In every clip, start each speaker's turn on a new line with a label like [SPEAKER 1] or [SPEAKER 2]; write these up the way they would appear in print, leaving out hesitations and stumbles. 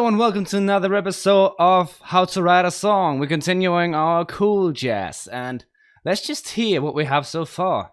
[SPEAKER 1] Hello and welcome to another episode of How to Write a Song. We're continuing our cool jazz and let's just hear what we have so far.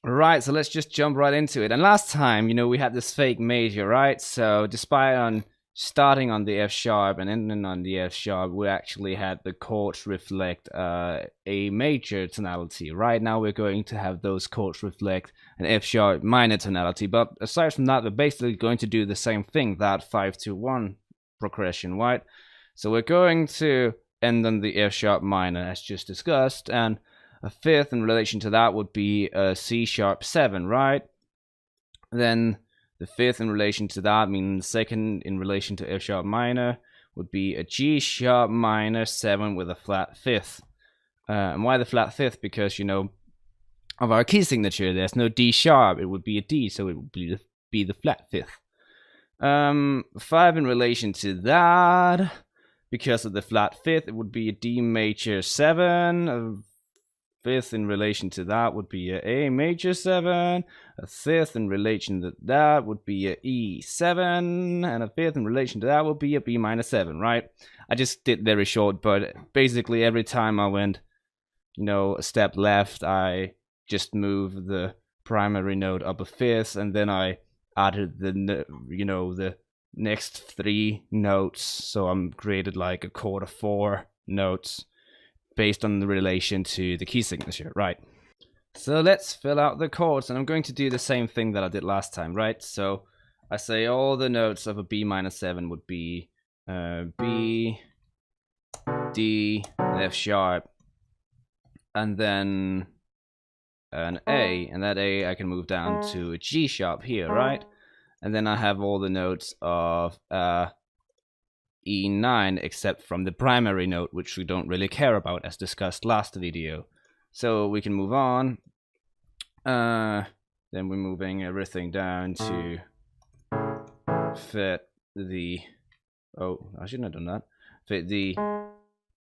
[SPEAKER 1] Right, so let's just jump right into it. And last time, we had this fake major, right? So despite on starting on the F sharp and ending on the F sharp, we actually had the chords reflect a major tonality. Right now we're going to have those chords reflect an F sharp minor tonality. But aside from that, we're basically going to do the same thing, that 5-2-1 progression, right? So we're going to end on the F sharp minor as just discussed, and a fifth in relation to that would be a C sharp 7, right? Then the fifth in relation to that, meaning the second in relation to F sharp minor, would be a G sharp minor 7 with a flat fifth. And why the flat fifth? Because, of our key signature, there's no D sharp, it would be a D, so it would be the flat fifth. 5 in relation to that, because of the flat fifth, it would be a D major 7, fifth in relation to that would be a major 7, a fifth in relation to that would be a E7, and a fifth in relation to that would be a B minor 7, right? I just did very short, but basically every time I went, a step left, I just moved the primary note up a fifth, and then I added the next 3 notes, so I'm created like a chord of 4 notes based on the relation to the key signature, right? So let's fill out the chords, and I'm going to do the same thing that I did last time, right? So I say all the notes of a B minor 7 would be B, D, F sharp, and then an A, and that A I can move down to a G sharp here, right? And then I have all the notes of E9 except from the primary note, which we don't really care about as discussed last video. So we can move on. Then we're moving everything down to fit the I shouldn't have done that. Fit the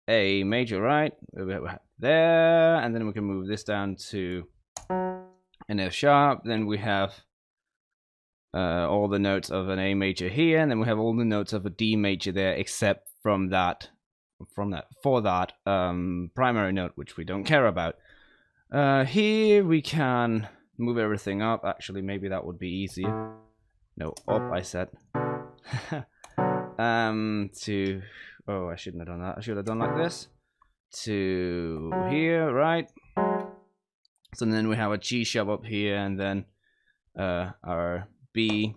[SPEAKER 1] A major, right? There, and then we can move this down to an F sharp. Then we have all the notes of an A major here, and then we have all the notes of a D major there, except for that primary note, which we don't care about. Here we can move everything up. Actually, maybe that would be easier. No, up, I said. I shouldn't have done that. I should have done like this. To here, right? So then we have a G sharp up here, and then our B,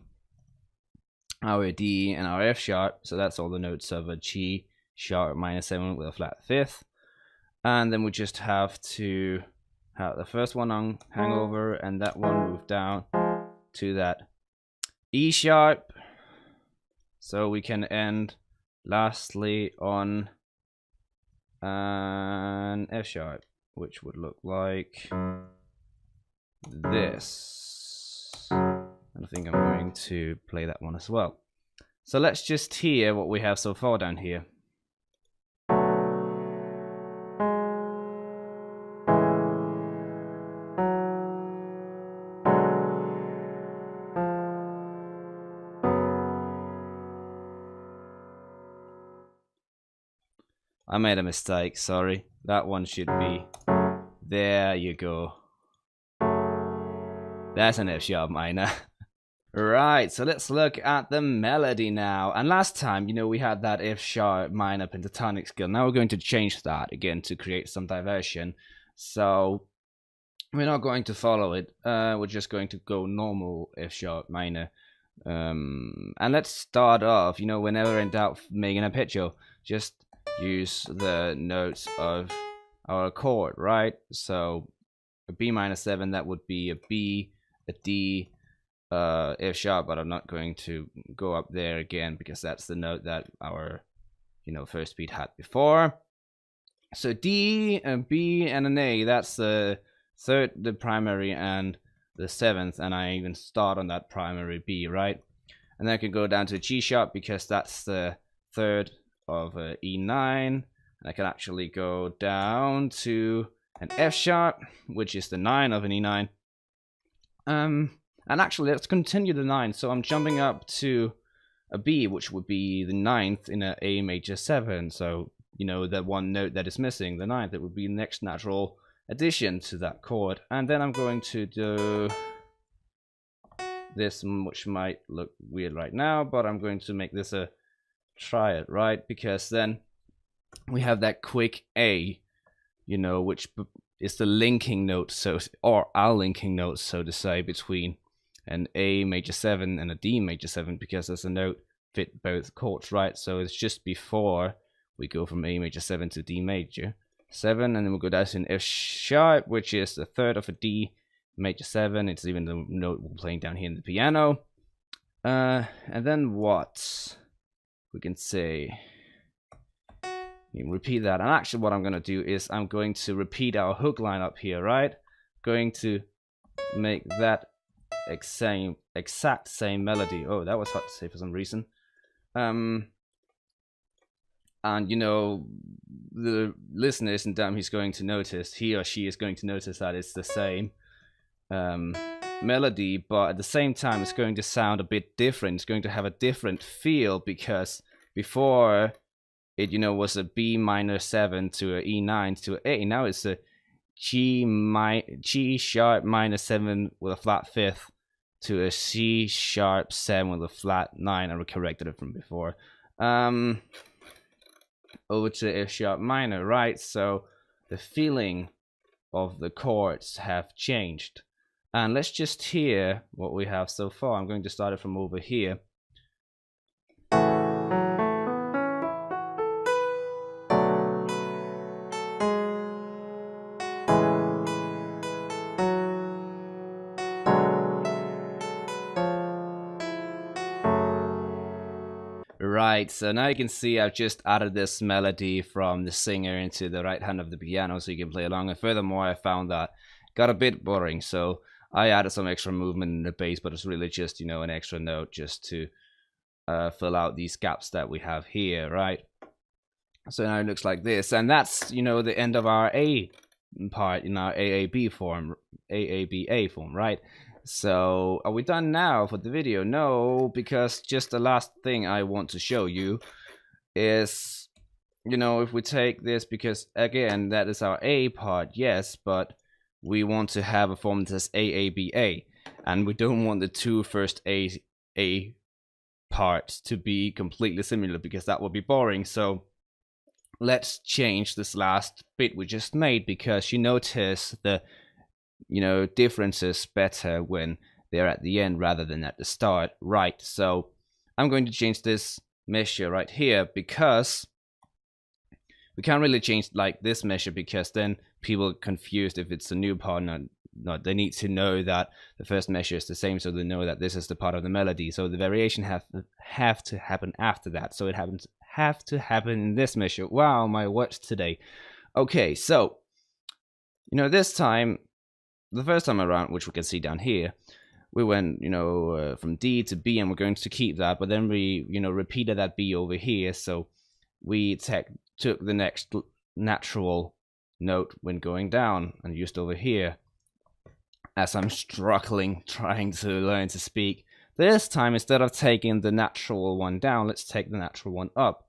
[SPEAKER 1] our D, and our F sharp. So that's all the notes of a G sharp minor 7 with a flat fifth. And then we just have to have the first one on hangover, and that one move down to that E sharp. So we can end lastly on an F sharp, which would look like this. And I think I'm going to play that one as well. So let's just hear what we have so far down here. I made a mistake, sorry. That one should be... There you go. That's an F sharp minor. Right, so let's look at the melody now. And last time, we had that F sharp minor pentatonic scale. Now we're going to change that again to create some diversion. So we're not going to follow it. We're just going to go normal F sharp minor. And let's start off, whenever in doubt making an arpeggio, just use the notes of our chord, right? So a B minor 7, that would be a B, a D, F sharp, but I'm not going to go up there again because that's the note that our first beat had before. So D, a B, and an A, that's the third, the primary, and the seventh, and I even start on that primary B, right? And then I can go down to G sharp because that's the third of E9, and I can actually go down to an F sharp, which is the 9 of an E9. And actually, let's continue the 9. So I'm jumping up to a B, which would be the 9th in an A major 7. So, you know, the one note that is missing, the 9th, it would be the next natural addition to that chord. And then I'm going to do this, which might look weird right now, but I'm going to make this a triad, right? Because then we have that quick A, you know, which is the linking note, so, or our linking note, so to say, between an A major 7 and a D major 7, because as a note fit both chords, right? So it's just before we go from A major 7 to D major 7, and then we'll go down to an F sharp, which is the third of a D major 7. It's even the note we're playing down here in the piano. And then what we can say, you can repeat that. And actually what I'm going to do is I'm going to repeat our hook line up here, right? Going to make that exact same melody. Oh, that was hard to say for some reason. And you know, the listener isn't dumb. He's going to notice, he or she is going to notice that it's the same melody, but at the same time it's going to sound a bit different. It's going to have a different feel, because before it, you know, was a B minor 7 to a E9 to a A. Now it's a G sharp minor 7 with a flat 5th to a C sharp 7 with a flat 9. I corrected it from before. Over to F sharp minor, right? So the feeling of the chords have changed. And let's just hear what we have so far. I'm going to start it from over here. Right, so now you can see I've just added this melody from the singer into the right hand of the piano so you can play along. And furthermore, I found that it got a bit boring, so I added some extra movement in the bass, but it's really just, you know, an extra note just to fill out these gaps that we have here, right? So now it looks like this, and that's, you know, the end of our A part in our AAB form, AABA form, right? So are we done now for the video? No, because just the last thing I want to show you is, you know, if we take this, because again, that is our A part, yes, but we want to have a form that says AABA, and we don't want the two first A parts to be completely similar, because that would be boring. So let's change this last bit we just made, because you notice the, you know, differences better when they're at the end rather than at the start, right? So I'm going to change this measure right here, because we can't really change like this measure, because then people are confused if it's a new part or not. They need to know that the first measure is the same, so they know that this is the part of the melody. So the variation have to happen after that. So it have to happen in this measure. Wow, my words today. Okay, so, you know, this time, the first time around, which we can see down here, we went, you know, from D to B, and we're going to keep that, but then we, you know, repeated that B over here. So we took the next natural note when going down and used over here, as I'm struggling trying to learn to speak. This time, instead of taking the natural one down, let's take the natural one up.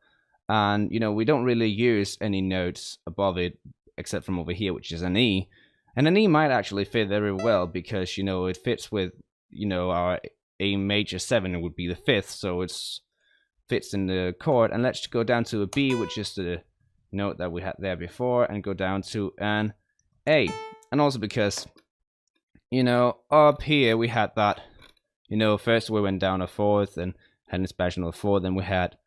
[SPEAKER 1] And, you know, we don't really use any notes above it, except from over here, which is an E. And an E might actually fit very well, because, you know, it fits with, you know, our A major 7, it would be the 5th, so it's fits in the chord. And let's go down to a B, which is the note that we had there before, and go down to an A. And also because, you know, up here we had that, you know, first we went down a 4th and had an expansion of a 4th, then we had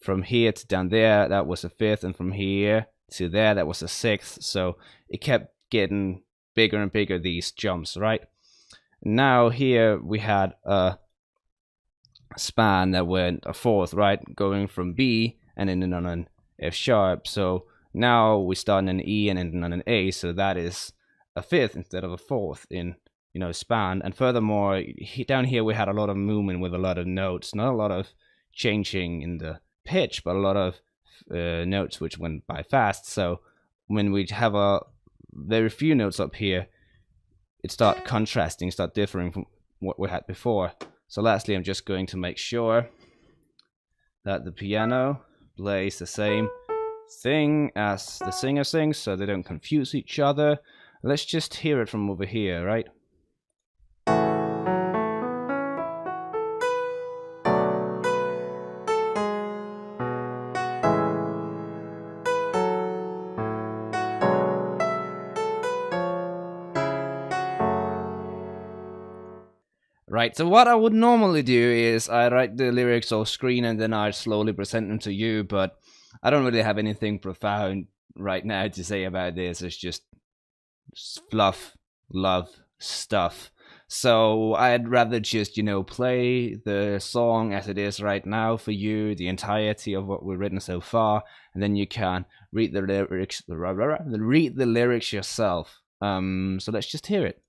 [SPEAKER 1] from here to down there, that was a 5th, and from here to there, that was a 6th. So it kept getting bigger and bigger, these jumps, right? Now here we had a span that went a 4th, right, going from B and then on an F sharp. So Now we start on an E and end on an A, so that is a fifth instead of a fourth in, you know, span. And furthermore, down here we had a lot of movement with a lot of notes, not a lot of changing in the pitch, but a lot of notes which went by fast. So when we have a very few notes up here, it start contrasting, start differing from what we had before. So lastly, I'm just going to make sure that the piano plays the same thing as the singer sings, so they don't confuse each other. Let's just hear it from over here, right? Right, so what I would normally do is I write the lyrics off screen and then I slowly present them to you, but I don't really have anything profound right now to say about this. It's just fluff, love stuff. So I'd rather just, you know, play the song as it is right now for you, the entirety of what we've written so far, and then you can read the lyrics yourself. So let's just hear it.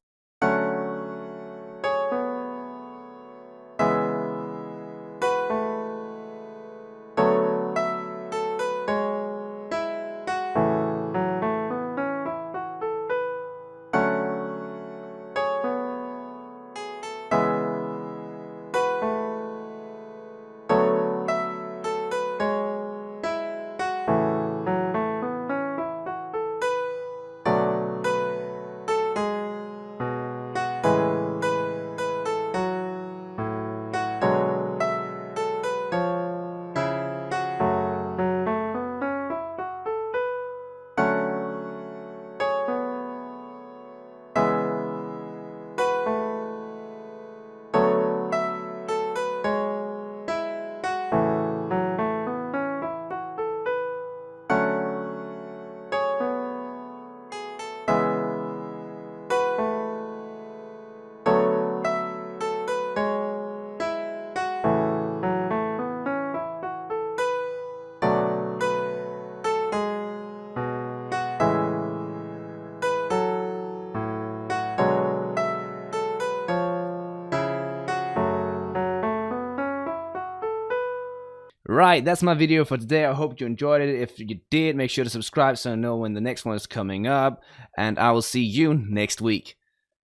[SPEAKER 1] Right, that's my video for today. I hope you enjoyed it. If you did, make sure to subscribe so I know when the next one is coming up. And I will see you next week.